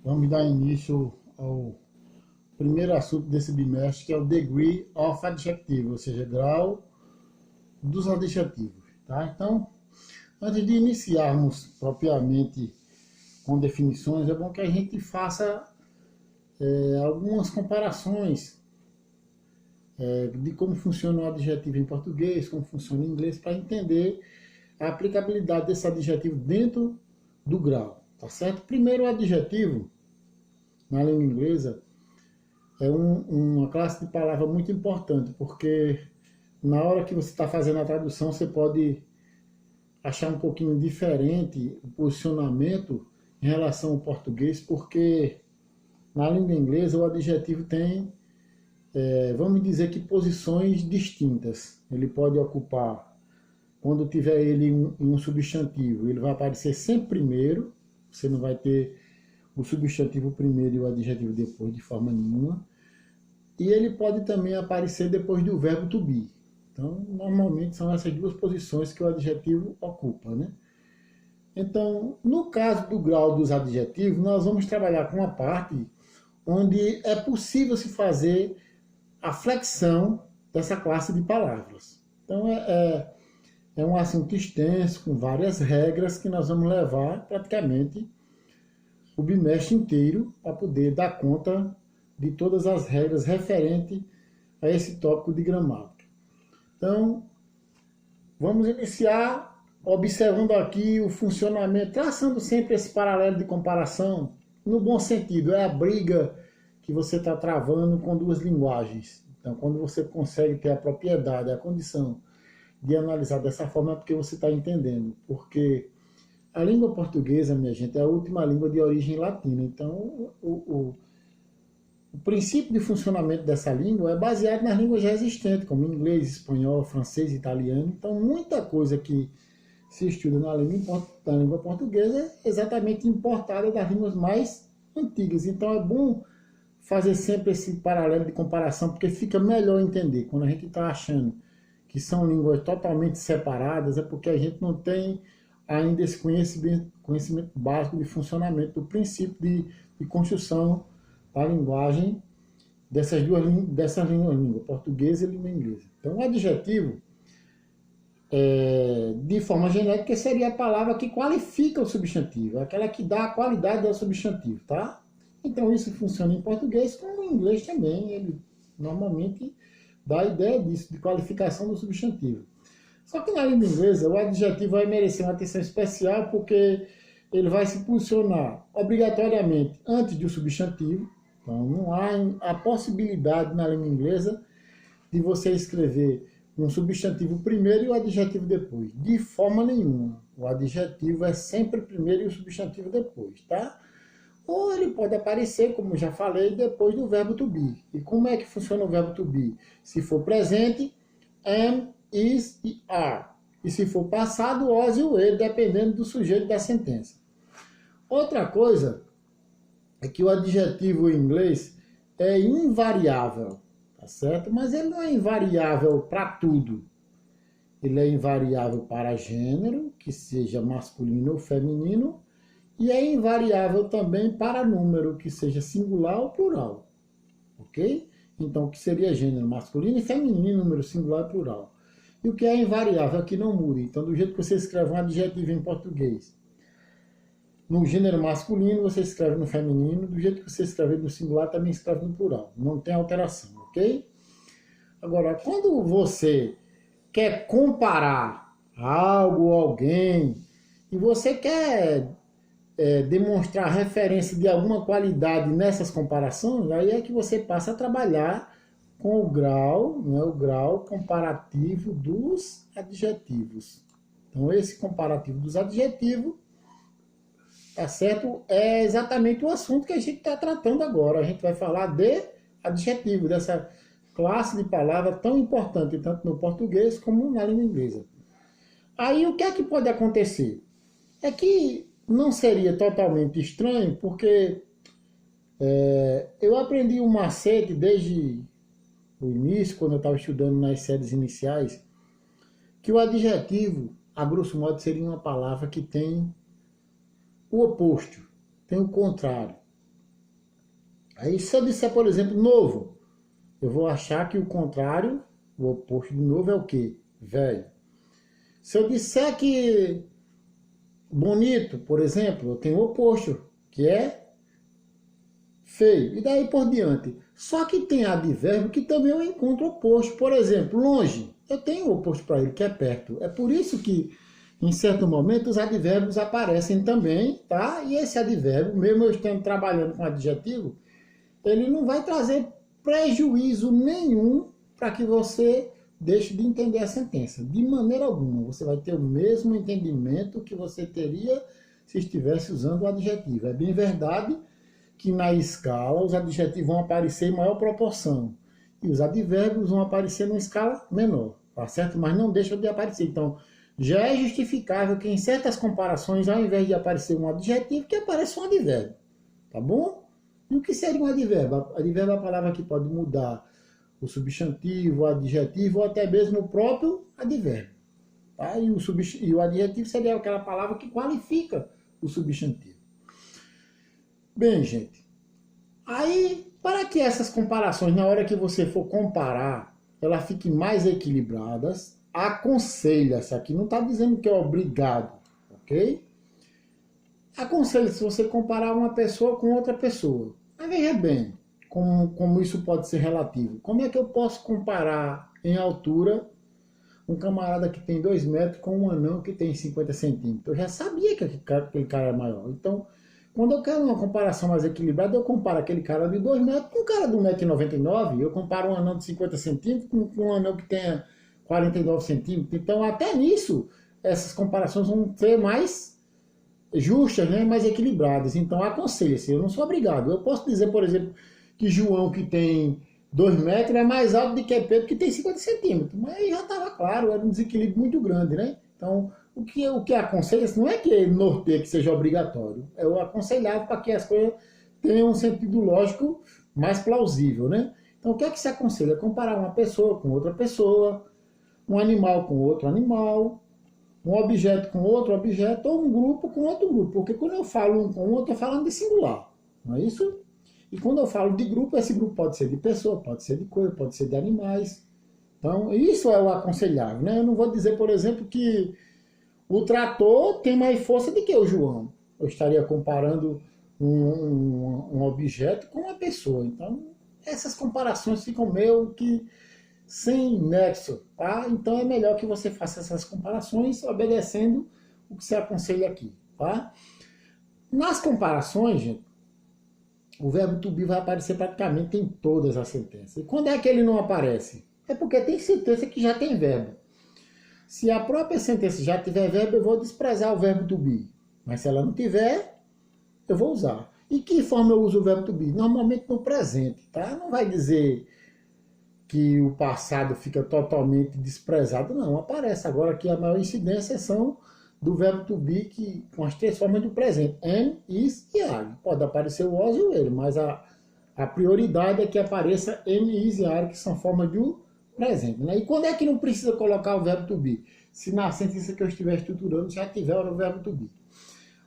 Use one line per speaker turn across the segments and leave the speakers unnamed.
Vamos dar início ao primeiro assunto desse bimestre, que é o degree of adjective, ou seja, grau dos adjetivos. Tá? Então, antes de iniciarmos propriamente com definições, é bom que a gente faça algumas comparações de como funciona o adjetivo em português, como funciona em inglês, para entender a aplicabilidade desse adjetivo dentro do grau. Tá certo? Primeiro, o adjetivo, na língua inglesa, é uma classe de palavra muito importante, porque na hora que você está fazendo a tradução, você pode achar um pouquinho diferente o posicionamento em relação ao português, porque na língua inglesa o adjetivo tem, vamos dizer que posições distintas. Ele pode ocupar, quando tiver ele em um substantivo, ele vai aparecer sempre primeiro, você não vai ter o substantivo primeiro e o adjetivo depois de forma nenhuma. E ele pode também aparecer depois do verbo to be. Então, normalmente são essas duas posições que o adjetivo ocupa, né? Então, no caso do grau dos adjetivos, nós vamos trabalhar com uma parte onde é possível se fazer a flexão dessa classe de palavras. Então, é um assunto extenso, com várias regras, que nós vamos levar praticamente o bimestre inteiro para poder dar conta de todas as regras referentes a esse tópico de gramática. Então, vamos iniciar observando aqui o funcionamento, traçando sempre esse paralelo de comparação, no bom sentido, é a briga que você está travando com duas linguagens. Então, quando você consegue ter a propriedade, a condição de analisar dessa forma, é porque você está entendendo. Porque a língua portuguesa, minha gente, é a última língua de origem latina. Então, o princípio de funcionamento dessa língua é baseado nas línguas já existentes, como inglês, espanhol, francês, italiano. Então, muita coisa que se estuda na língua portuguesa é exatamente importada das línguas mais antigas. Então, é bom fazer sempre esse paralelo de comparação, porque fica melhor entender. Quando a gente está achando que são línguas totalmente separadas, é porque a gente não tem ainda esse conhecimento básico de funcionamento do princípio de construção da linguagem dessas línguas, portuguesa e língua inglesa. Então, o adjetivo, de forma genérica, seria a palavra que qualifica o substantivo, aquela que dá a qualidade ao substantivo, tá? Então, isso funciona em português, como em inglês também, ele normalmente dá a ideia disso, de qualificação do substantivo. Só que na língua inglesa, o adjetivo vai merecer uma atenção especial, porque ele vai se posicionar obrigatoriamente antes do substantivo. Então, não há a possibilidade na língua inglesa de você escrever um substantivo primeiro e o adjetivo depois. De forma nenhuma. O adjetivo é sempre primeiro e o substantivo depois, tá? Ou ele pode aparecer, como já falei, depois do verbo to be. E como é que funciona o verbo to be? Se for presente, am, is e are. E se for passado, was e were, dependendo do sujeito da sentença. Outra coisa é que o adjetivo em inglês é invariável, tá certo? Mas ele não é invariável para tudo. Ele é invariável para gênero, que seja masculino ou feminino, e é invariável também para número, que seja singular ou plural, ok? Então, o que seria gênero masculino e feminino, número singular e plural. E o que é invariável é que não muda. Então, do jeito que você escreve um adjetivo em português, no gênero masculino, você escreve no feminino, do jeito que você escreve no singular, também escreve no plural. Não tem alteração, ok? Agora, quando você quer comparar algo ou alguém, e você quer demonstrar referência de alguma qualidade nessas comparações, aí é que você passa a trabalhar com o grau, né, o grau comparativo dos adjetivos. Então, esse comparativo dos adjetivos, tá certo? É exatamente o assunto que a gente está tratando agora. A gente vai falar de adjetivo, dessa classe de palavra tão importante, tanto no português como na língua inglesa. Aí o que é que pode acontecer? É que não seria totalmente estranho, porque eu aprendi um macete desde o início, quando eu estava estudando nas séries iniciais, que o adjetivo, a grosso modo, seria uma palavra que tem o oposto, tem o contrário. Aí se eu disser, por exemplo, novo, eu vou achar que o contrário, o oposto de novo é o quê? Velho. Se eu disser que bonito, por exemplo, eu tenho o oposto, que é feio. E daí por diante. Só que tem advérbio que também eu encontro oposto. Por exemplo, longe, eu tenho o oposto para ele, que é perto. É por isso que, em certo momento, os advérbios aparecem também, tá? E esse advérbio, mesmo eu estando trabalhando com adjetivo, ele não vai trazer prejuízo nenhum para que você deixe de entender a sentença. De maneira alguma. Você vai ter o mesmo entendimento que você teria se estivesse usando o adjetivo. É bem verdade que na escala os adjetivos vão aparecer em maior proporção e os advérbios vão aparecer numa escala menor, tá certo? Mas não deixam de aparecer. Então, já é justificável que em certas comparações, ao invés de aparecer um adjetivo, que apareça um advérbio, tá bom? E o que seria um advérbio? Advérbio é a palavra que pode mudar o substantivo, o adjetivo ou até mesmo o próprio advérbio. Tá? E o adjetivo seria aquela palavra que qualifica o substantivo. Bem, gente, aí para que essas comparações, na hora que você for comparar, elas fiquem mais equilibradas, aconselha-se, aqui não está dizendo que é obrigado, ok? Aconselha-se você comparar uma pessoa com outra pessoa. Mas veja bem, como isso pode ser relativo. Como é que eu posso comparar em altura um camarada que tem 2 metros com um anão que tem 50 centímetros? Eu já sabia que aquele cara é maior. Então, quando eu quero uma comparação mais equilibrada, eu comparo aquele cara de 2 metros com um cara de 1,99 m. Eu comparo um anão de 50 centímetros com um anão que tenha 49 centímetros. Então, até nisso, essas comparações vão ser mais justas, né? Mais equilibradas. Então, aconselho-se. Eu não sou obrigado. Eu posso dizer, por exemplo, que João, que tem 2 metros, é mais alto do que Pedro, que tem 50 centímetros. Mas aí já estava claro, era um desequilíbrio muito grande, né? Então, o que aconselha não é que norteia que seja obrigatório, é o aconselhável para que as coisas tenham um sentido lógico mais plausível, né? Então, o que é que se aconselha? Comparar uma pessoa com outra pessoa, um animal com outro animal, um objeto com outro objeto, ou um grupo com outro grupo. Porque quando eu falo um com outro, eu estou falando de singular, não é isso? E quando eu falo de grupo, esse grupo pode ser de pessoa, pode ser de coisa, pode ser de animais. Então, isso é o aconselhável, né? Eu não vou dizer, por exemplo, que o trator tem mais força do que o João. Eu estaria comparando um objeto com uma pessoa. Então, essas comparações ficam meio que sem nexo, tá? Então, é melhor que você faça essas comparações obedecendo o que se aconselha aqui, tá? Nas comparações, gente, o verbo to be vai aparecer praticamente em todas as sentenças. E quando é que ele não aparece? É porque tem sentença que já tem verbo. Se a própria sentença já tiver verbo, eu vou desprezar o verbo to be. Mas se ela não tiver, eu vou usar. E que forma eu uso o verbo to be? Normalmente no presente, tá? Não vai dizer que o passado fica totalmente desprezado, não. Aparece agora que a maior incidência são do verbo to be, que, com as 3 formas do presente. Am, is e are. Pode aparecer o was e o ele, mas a prioridade é que apareça am, is e are, que são formas do presente, né? E quando é que não precisa colocar o verbo to be? Se na sentença que eu estiver estruturando já tiver o verbo to be.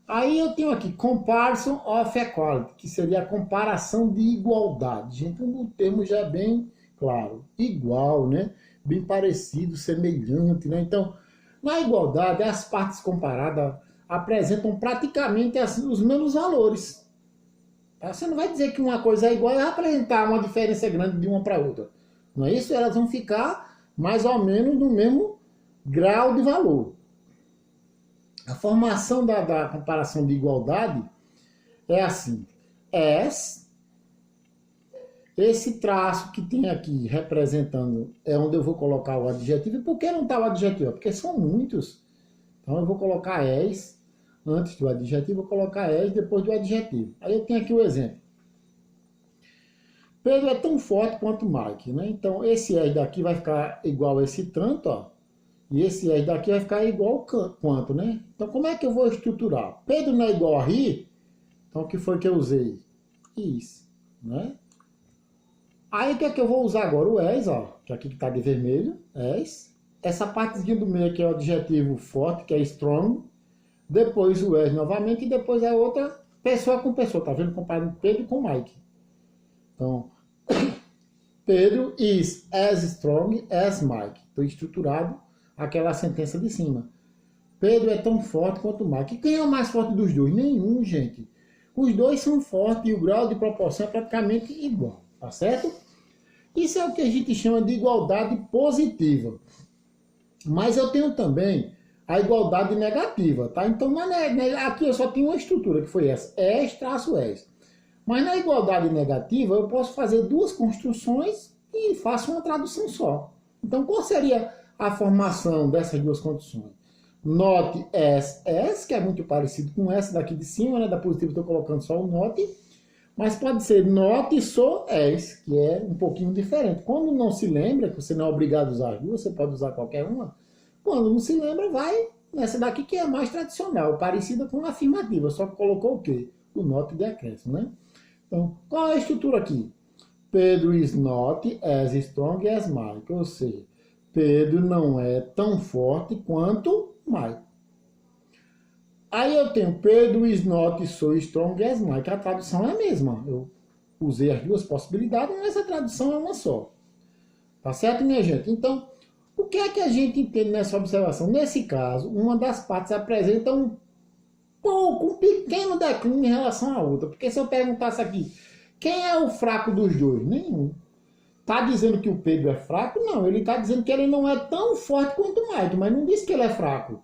Aí eu tenho aqui comparison of equality, que seria a comparação de igualdade. Gente, o termo já é bem claro. Igual, né? Bem parecido, semelhante, né? Então, na igualdade, as partes comparadas apresentam praticamente os mesmos valores. Tá? Você não vai dizer que uma coisa é igual e vai apresentar uma diferença grande de uma para outra. Não é isso? Elas vão ficar mais ou menos no mesmo grau de valor. A formação da comparação de igualdade é assim. As, esse traço que tem aqui representando é onde eu vou colocar o adjetivo. E por que não está o adjetivo? Porque são muitos. Então eu vou colocar as antes do adjetivo, vou colocar as depois do adjetivo. Aí eu tenho aqui o exemplo. Pedro é tão forte quanto Mike, né? Então, esse as daqui vai ficar igual a esse tanto, ó. E esse as daqui vai ficar igual quanto, né? Então, como é que eu vou estruturar? Pedro não é igual a he? Então, o que foi que eu usei? Is, né? Aí, o que é que eu vou usar agora? O as, ó. Que aqui que tá de vermelho. As. Essa partezinha do meio aqui é o adjetivo forte, que é strong. Depois o as novamente. E depois a outra pessoa com pessoa. Tá vendo? Comparando Pedro com Mike. Então, Pedro is as strong as Mike. Estou estruturado aquela sentença de cima. Pedro é tão forte quanto Mike. E quem é o mais forte dos dois? Nenhum, gente. Os dois são fortes e o grau de proporção é praticamente igual, tá certo? Isso é o que a gente chama de igualdade positiva. Mas eu tenho também a igualdade negativa, tá? Então, aqui eu só tenho uma estrutura, que foi essa, es-es. Mas na igualdade negativa, eu posso fazer duas construções e faço uma tradução só. Então, qual seria a formação dessas duas condições? Not as, que é muito parecido com essa daqui de cima, né? Da positiva estou colocando só o not. Mas pode ser not so as, que é um pouquinho diferente. Quando não se lembra, que você não é obrigado a usar as duas, você pode usar qualquer uma. Quando não se lembra, vai nessa daqui que é mais tradicional, parecida com a afirmativa, só que colocou o quê? O not de acréscimo, né? Então, qual é a estrutura aqui? Pedro is not as strong as Mike, ou seja, Pedro não é tão forte quanto Mike. Aí eu tenho Pedro is not so strong as Mike. A tradução é a mesma. Eu usei as duas possibilidades, mas a tradução é uma só. Tá certo, minha gente? Então, o que é que a gente entende nessa observação? Nesse caso, uma das partes apresenta um pequeno declínio em relação à outra. Porque se eu perguntasse aqui, quem é o fraco dos dois? Nenhum. Tá dizendo que o Pedro é fraco? Não, ele tá dizendo que ele não é tão forte quanto o Mike, mas não disse que ele é fraco.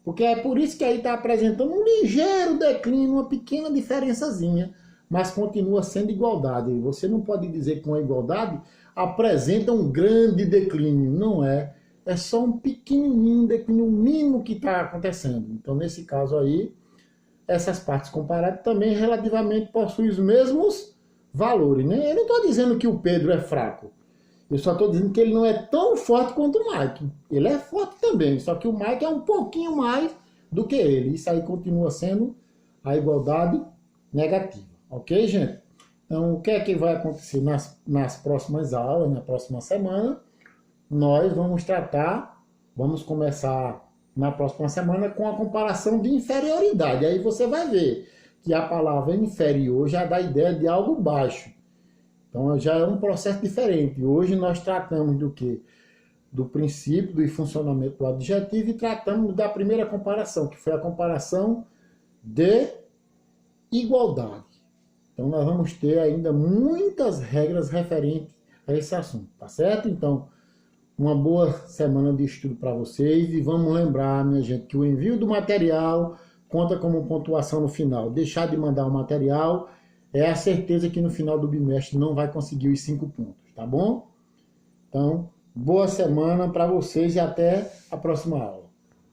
Porque é por isso que aí está apresentando um ligeiro declínio, uma pequena diferençazinha, mas continua sendo igualdade. Você não pode dizer que uma igualdade apresenta um grande declínio, não é. É só um pequenininho declínio mínimo que está acontecendo. Então, nesse caso aí, essas partes comparadas também relativamente possuem os mesmos valores, né? Eu não estou dizendo que o Pedro é fraco. Eu só estou dizendo que ele não é tão forte quanto o Mike. Ele é forte também, só que o Mike é um pouquinho mais do que ele. Isso aí continua sendo a igualdade negativa. Ok, gente? Então, o que é que vai acontecer nas próximas aulas, na próxima semana? Nós vamos começar na próxima semana com a comparação de inferioridade. Aí você vai ver que a palavra inferior já dá a ideia de algo baixo. Então já é um processo diferente. Hoje nós tratamos do quê? Do princípio, do funcionamento do adjetivo e tratamos da primeira comparação, que foi a comparação de igualdade. Então nós vamos ter ainda muitas regras referentes a esse assunto, tá certo? Então, uma boa semana de estudo para vocês e vamos lembrar, minha gente, que o envio do material conta como pontuação no final. Deixar de mandar o material é a certeza que no final do bimestre não vai conseguir os 5 pontos, tá bom? Então, boa semana para vocês e até a próxima aula.